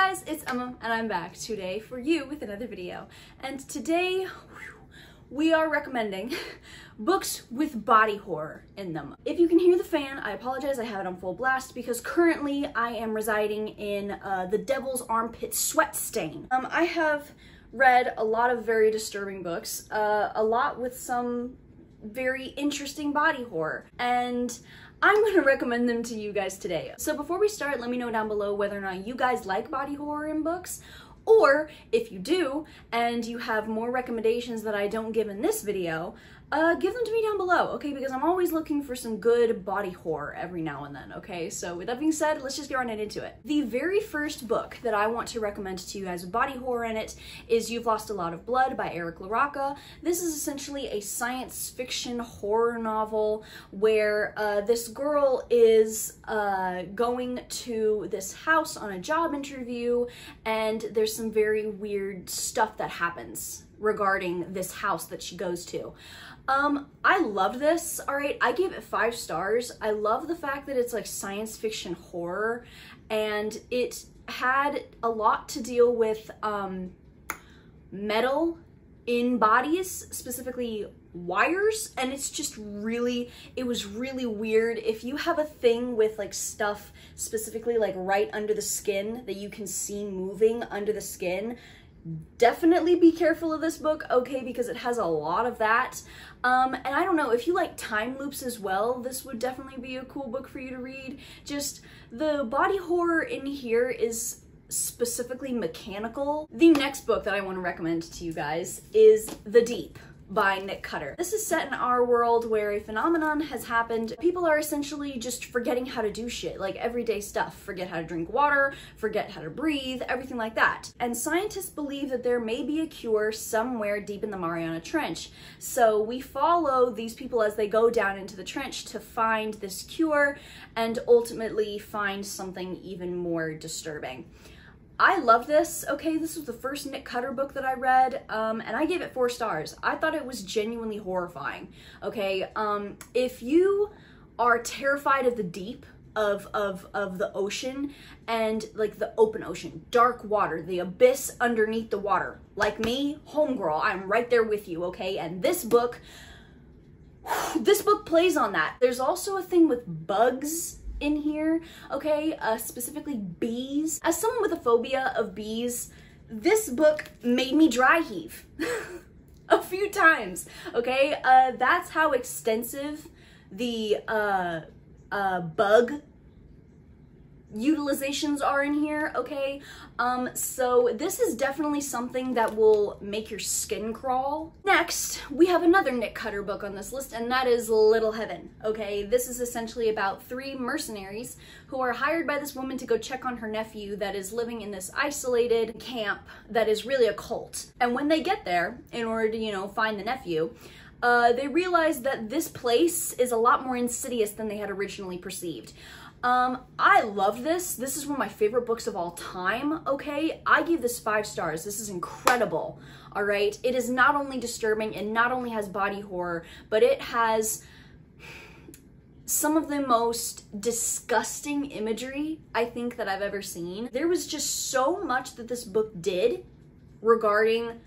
guys, it's Emma and I'm back today for you with another video. And today we are recommending books with body horror in them. If you can hear the fan, I apologize, I have it on full blast because currently I am residing in the Devil's Armpit Sweat Stain. I have read a lot of very disturbing books, a lot with some very interesting body horror, and I'm going to recommend them to you guys today. So before we start, let me know down below whether or not you guys like body horror in books, or if you do and you have more recommendations that I don't give in this video, give them to me down below, okay? Because I'm always looking for some good body horror every now and then, okay? So with that being said, let's just get right into it. The very first book that I want to recommend to you guys with body horror in it is You've Lost a Lot of Blood by LaRocca. This is essentially a science fiction horror novel where this girl is going to this house on a job interview, and there's some very weird stuff that happens regarding this house that she goes to. I loved this, all right? I gave it 5 stars. I love the fact that it's like science fiction horror, and it had a lot to deal with metal in bodies, specifically wires, and it's just really, it was really weird. If you have a thing with like stuff specifically like right under the skin that you can see moving under the skin, definitely be careful of this book, okay, because it has a lot of that. And I don't know, if you like time loops as well, this would definitely be a cool book for you to read. Just the body horror in here is specifically mechanical. The next book that I want to recommend to you guys is The Deep by Nick Cutter. This is set in our world where a phenomenon has happened. People are essentially just forgetting how to do shit, like everyday stuff. Forget how to drink water, forget how to breathe, everything like that. And scientists believe that there may be a cure somewhere deep in the Mariana Trench. So we follow these people as they go down into the trench to find this cure and ultimately find something even more disturbing. I love this, okay? This was the first Nick Cutter book that I read, and I gave it 4 stars. I thought it was genuinely horrifying, okay? If you are terrified of the deep, of the ocean, and like the open ocean, dark water, the abyss underneath the water, like me, homegirl, I'm right there with you, okay? And this book plays on that. There's also a thing with bugs in here, okay, specifically bees. As someone with a phobia of bees, this book made me dry heave a few times, okay? That's how extensive the bug utilizations are in here, okay? So this is definitely something that will make your skin crawl. Next, we have another Nick Cutter book on this list, and that is Little Heaven, okay? This is essentially about 3 mercenaries who are hired by this woman to go check on her nephew that is living in this isolated camp that is really a cult. And when they get there, in order to, you know, find the nephew, they realize that this place is a lot more insidious than they had originally perceived. I love this. This is one of my favorite books of all time, okay? I gave this 5 stars. This is incredible, all right? It is not only disturbing, and not only has body horror, but it has some of the most disgusting imagery I think that I've ever seen. There was just so much that this book did regarding,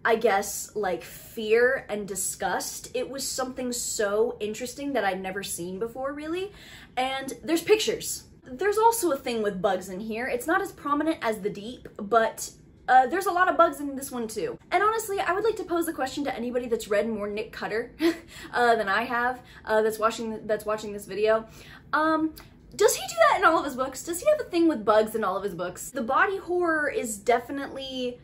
I guess, like fear and disgust. It was something so interesting that I'd never seen before, really. And there's pictures. There's also a thing with bugs in here. It's not as prominent as The Deep, but there's a lot of bugs in this one too. And honestly, I would like to pose the question to anybody that's read more Nick Cutter than I have, that's watching this video. Does he do that in all of his books? Does he have a thing with bugs in all of his books? The body horror is definitely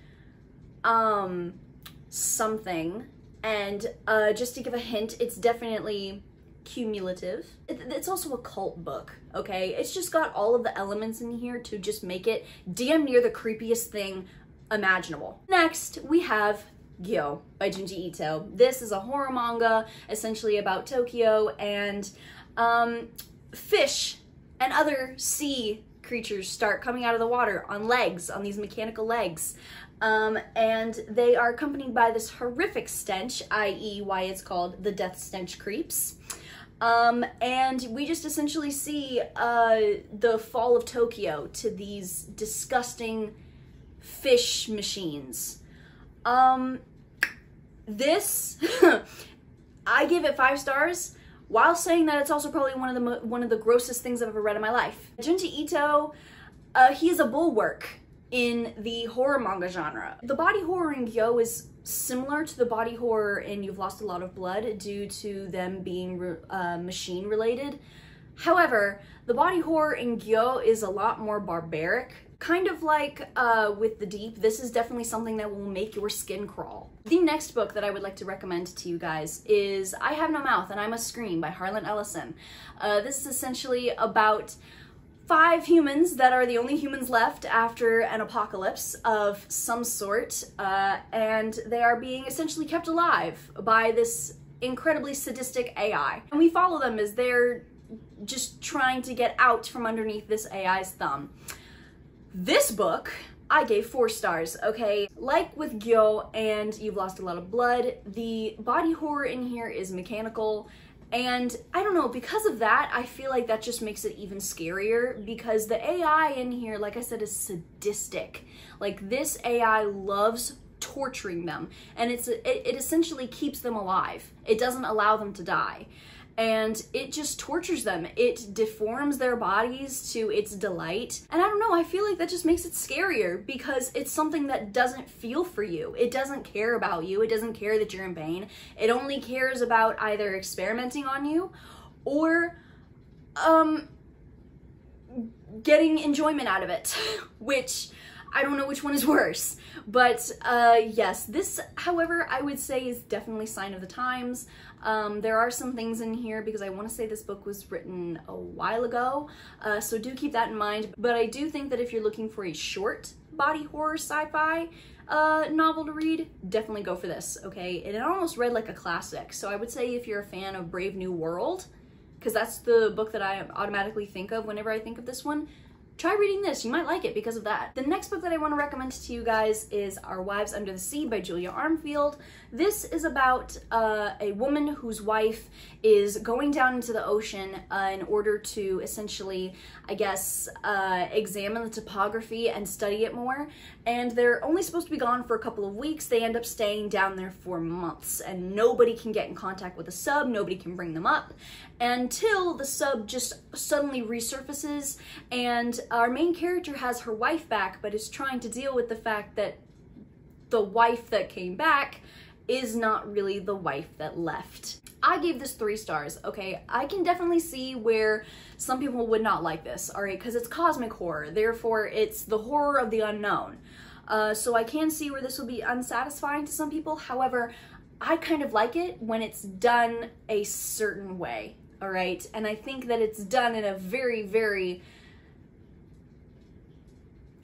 something, and just to give a hint, it's definitely cumulative. It's also a cult book, okay? It's just got all of the elements in here to just make it damn near the creepiest thing imaginable. Next, we have Youve by Junji Ito. This is a horror manga essentially about Tokyo and fish and other sea creatures start coming out of the water on legs, on these mechanical legs. And they are accompanied by this horrific stench, i.e. why it's called The Death Stench Creeps. And we just essentially see the fall of Tokyo to these disgusting fish machines. This, I give it 5 stars, while saying that it's also probably one of the grossest things I've ever read in my life. Junji Ito, he is a bulwark in the horror manga genre. The body horror in Youve is similar to the body horror in You've Lost a Lot of Blood due to them being machine related. However, the body horror in Youve is a lot more barbaric. Kind of like with The Deep, this is definitely something that will make your skin crawl. The next book that I would like to recommend to you guys is I Have No Mouth and I Must Scream by Harlan Ellison. This is essentially about 5 humans that are the only humans left after an apocalypse of some sort, and they are being essentially kept alive by this incredibly sadistic AI. And we follow them as they're just trying to get out from underneath this AI's thumb. This book, I gave 4 stars, okay? Like with Youve and You've Lost a Lot of Blood, the body horror in here is mechanical, and I don't know, because of that, I feel like that just makes it even scarier because the AI in here, like I said, is sadistic. Like, this AI loves torturing them, and it essentially keeps them alive. It doesn't allow them to die. And it just tortures them. It deforms their bodies to its delight. And I don't know, I feel like that just makes it scarier because it's something that doesn't feel for you. It doesn't care about you. It doesn't care that you're in pain. It only cares about either experimenting on you or getting enjoyment out of it, which I don't know which one is worse. But yes, this, however, I would say is definitely sign of the times. There are some things in here because I want to say this book was written a while ago, so do keep that in mind. But I do think that if you're looking for a short body horror sci-fi novel to read, definitely go for this, okay? And it almost read like a classic, so I would say if you're a fan of Brave New World, because that's the book that I automatically think of whenever I think of this one, try reading this. You might like it because of that. The next book that I want to recommend to you guys is Our Wives Under the Sea by Julia Armfield. This is about a woman whose wife is going down into the ocean in order to essentially, I guess, examine the topography and study it more. And they're only supposed to be gone for a couple of weeks. They end up staying down there for months, and nobody can get in contact with the sub, nobody can bring them up, until the sub just suddenly resurfaces, and our main character has her wife back, but is trying to deal with the fact that the wife that came back is not really the wife that left. I gave this 3 stars, okay? I can definitely see where some people would not like this, all right? Because it's cosmic horror, therefore it's the horror of the unknown. So I can see where this will be unsatisfying to some people. However, I kind of like it when it's done a certain way, all right? And I think that it's done in a very, very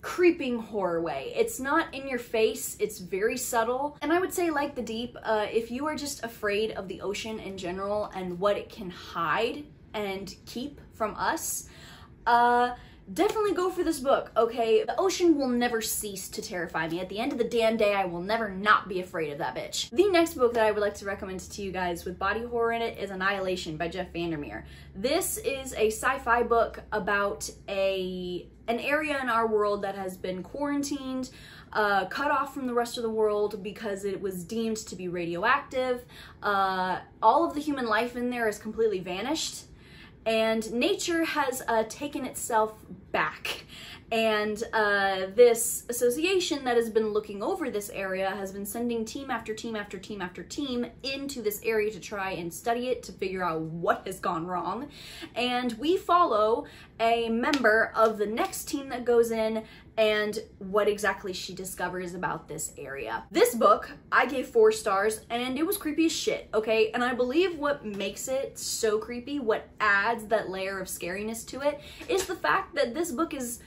creeping horror way. It's not in your face, it's very subtle. And I would say, like The Deep, if you are just afraid of the ocean in general and what it can hide and keep from us, definitely go for this book, okay? The ocean will never cease to terrify me. At the end of the damn day, I will never not be afraid of that bitch. The next book that I would like to recommend to you guys with body horror in it is Annihilation by Vandermeer. This is a sci-fi book about an area in our world that has been quarantined, cut off from the rest of the world because it was deemed to be radioactive. All of the human life in there is completely vanished, and nature has taken itself back. And this association that has been looking over this area has been sending team after team after team after team into this area to try and study it, to figure out what has gone wrong. And we follow a member of the next team that goes in and what exactly she discovers about this area. This book, I gave 4 stars, and it was creepy as shit, okay? And I believe what makes it so creepy, what adds that layer of scariness to it, is the fact that this book is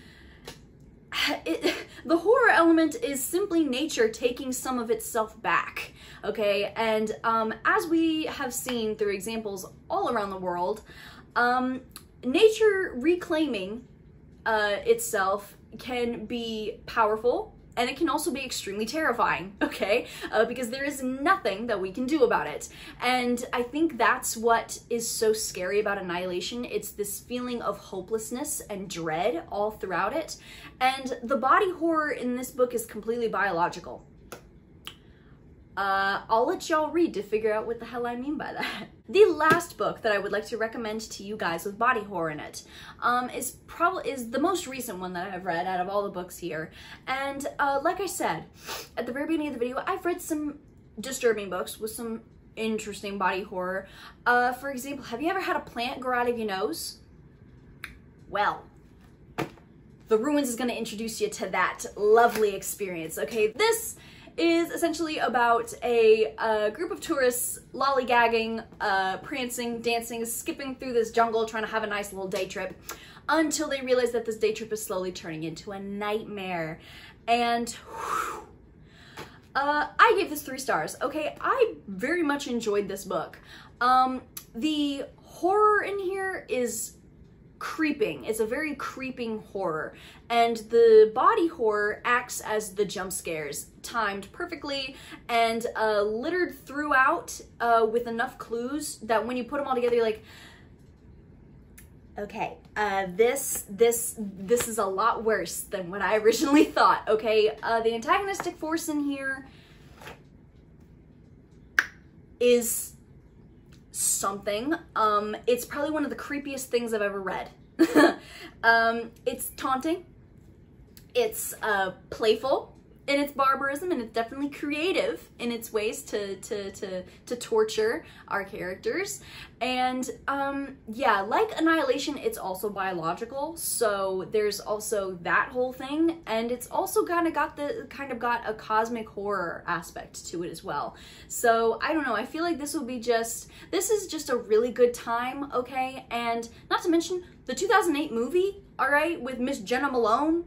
the horror element is simply nature taking some of itself back, okay? And as we have seen through examples all around the world, nature reclaiming itself can be powerful and it can also be extremely terrifying, okay? Because there is nothing that we can do about it. And I think that's what is so scary about Annihilation. It's this feeling of hopelessness and dread all throughout it. And the body horror in this book is completely biological. I'll let y'all read to figure out what the hell I mean by that. The last book that I would like to recommend to you guys with body horror in it is the most recent one that I've read out of all the books here. And like I said at the very beginning of the video, I've read some disturbing books with some interesting body horror. For example, have you ever had a plant grow out of your nose? Well, The Ruins is going to introduce you to that lovely experience, okay? This is essentially about a group of tourists lollygagging, prancing, dancing, skipping through this jungle, trying to have a nice little day trip, until they realize that this day trip is slowly turning into a nightmare. And whew, I gave this 3 stars, okay? I very much enjoyed this book. The horror in here is creeping. It's a very creeping horror, and the body horror acts as the jump scares, timed perfectly and littered throughout with enough clues that when you put them all together, you're like, okay, this is a lot worse than what I originally thought, okay? The antagonistic force in here is something. It's probably one of the creepiest things I've ever read. It's taunting, it's playful in its barbarism, and it's definitely creative in its ways to torture our characters. And yeah, like Annihilation, it's also biological, so there's also that whole thing, and it's also kind of got a cosmic horror aspect to it as well. So I don't know, I feel like this is just a really good time, okay? And not to mention the 2008 movie, all right, with Miss Jenna Malone,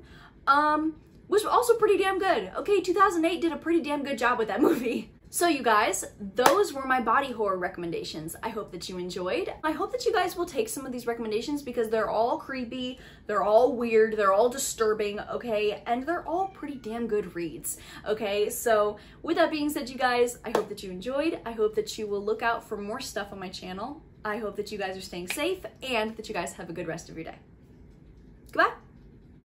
was also pretty damn good. Okay, 2008 did a pretty damn good job with that movie. So you guys, those were my body horror recommendations. I hope that you enjoyed. I hope that you guys will take some of these recommendations because they're all creepy, they're all weird, they're all disturbing, okay? And they're all pretty damn good reads, okay? So with that being said, you guys, I hope that you enjoyed. I hope that you will look out for more stuff on my channel. I hope that you guys are staying safe and that you guys have a good rest of your day. Goodbye.